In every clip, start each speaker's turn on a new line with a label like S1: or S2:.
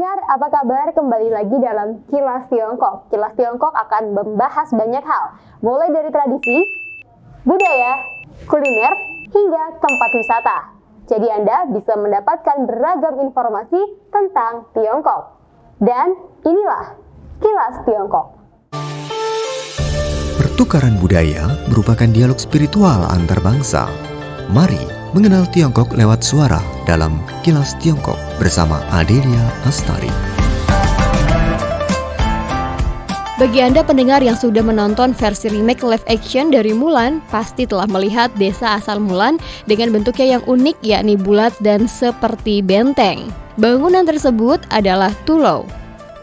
S1: pendengar, apa kabar? Kembali lagi dalam Kilas Tiongkok. Kilas Tiongkok akan membahas banyak hal, mulai dari tradisi, budaya, kuliner, hingga tempat wisata. Jadi Anda bisa mendapatkan beragam informasi tentang Tiongkok. Dan inilah Kilas Tiongkok.
S2: Pertukaran budaya merupakan dialog spiritual antar bangsa. Mari mengenal Tiongkok lewat suara dalam Kilas Tiongkok bersama Adelia Astari.
S3: Bagi Anda pendengar yang sudah menonton versi remake live action dari Mulan, pasti telah melihat desa asal Mulan dengan bentuknya yang unik, yakni bulat dan seperti benteng. Bangunan tersebut adalah Tulou.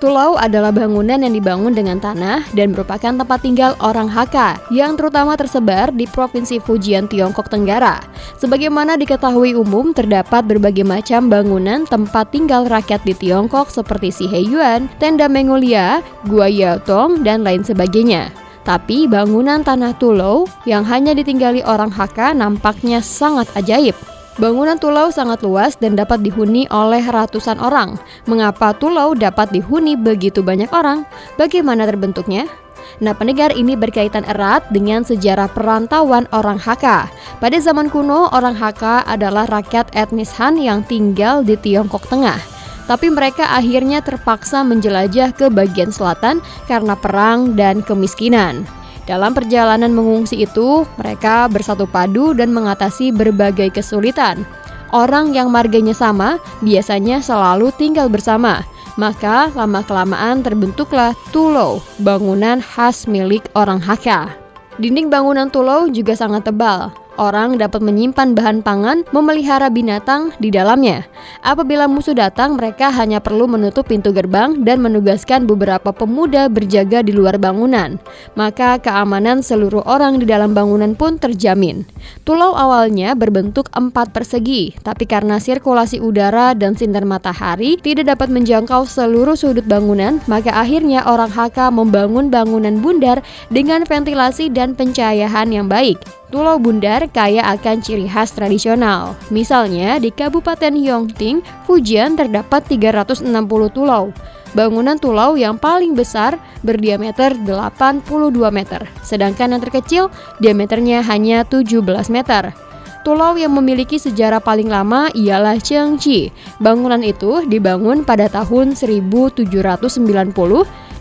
S3: Tulou adalah bangunan yang dibangun dengan tanah dan merupakan tempat tinggal orang Hakka yang terutama tersebar di Provinsi Fujian, Tiongkok Tenggara. Sebagaimana diketahui umum, terdapat berbagai macam bangunan tempat tinggal rakyat di Tiongkok seperti Si Heiyuan, Tenda Mongolia, Gua Yaotong, dan lain sebagainya. Tapi bangunan tanah Tulou yang hanya ditinggali orang Hakka nampaknya sangat ajaib. Bangunan Tulou sangat luas dan dapat dihuni oleh ratusan orang. Mengapa Tulou dapat dihuni begitu banyak orang? Bagaimana terbentuknya? Nah, pendengar, ini berkaitan erat dengan sejarah perantauan orang Hakka. Pada zaman kuno, orang Hakka adalah rakyat etnis Han yang tinggal di Tiongkok Tengah. Tapi mereka akhirnya terpaksa menjelajah ke bagian selatan karena perang dan kemiskinan. Dalam perjalanan mengungsi itu, mereka bersatu padu dan mengatasi berbagai kesulitan. Orang yang marganya sama biasanya selalu tinggal bersama. Maka lama-kelamaan terbentuklah Tulou, bangunan khas milik orang Hakka. Dinding bangunan Tulou juga sangat tebal. Orang dapat menyimpan bahan pangan, memelihara binatang di dalamnya. Apabila musuh datang, mereka hanya perlu menutup pintu gerbang dan menugaskan beberapa pemuda berjaga di luar bangunan. Maka keamanan seluruh orang di dalam bangunan pun terjamin. Tulou awalnya berbentuk 4 persegi, tapi karena sirkulasi udara dan sinar matahari tidak dapat menjangkau seluruh sudut bangunan, maka akhirnya orang Hakka membangun bangunan bundar dengan ventilasi dan pencahayaan yang baik. Tulou bundar kaya akan ciri khas tradisional. Misalnya di Kabupaten Yongting, Fujian terdapat 360 tulou. Bangunan tulou yang paling besar berdiameter 82 meter, sedangkan yang terkecil diameternya hanya 17 meter. Tulou yang memiliki sejarah paling lama ialah Chengchi. Bangunan itu dibangun pada tahun 1790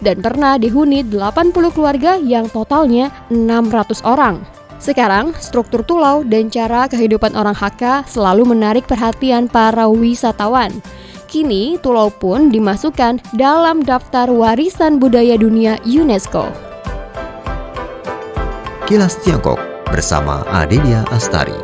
S3: dan pernah dihuni 80 keluarga yang totalnya 600 orang. Sekarang, struktur Tulou dan cara kehidupan orang Hakka selalu menarik perhatian para wisatawan. Kini, Tulou pun dimasukkan dalam daftar warisan budaya dunia UNESCO.
S2: Kilas Tiongkok bersama Adelia Astari.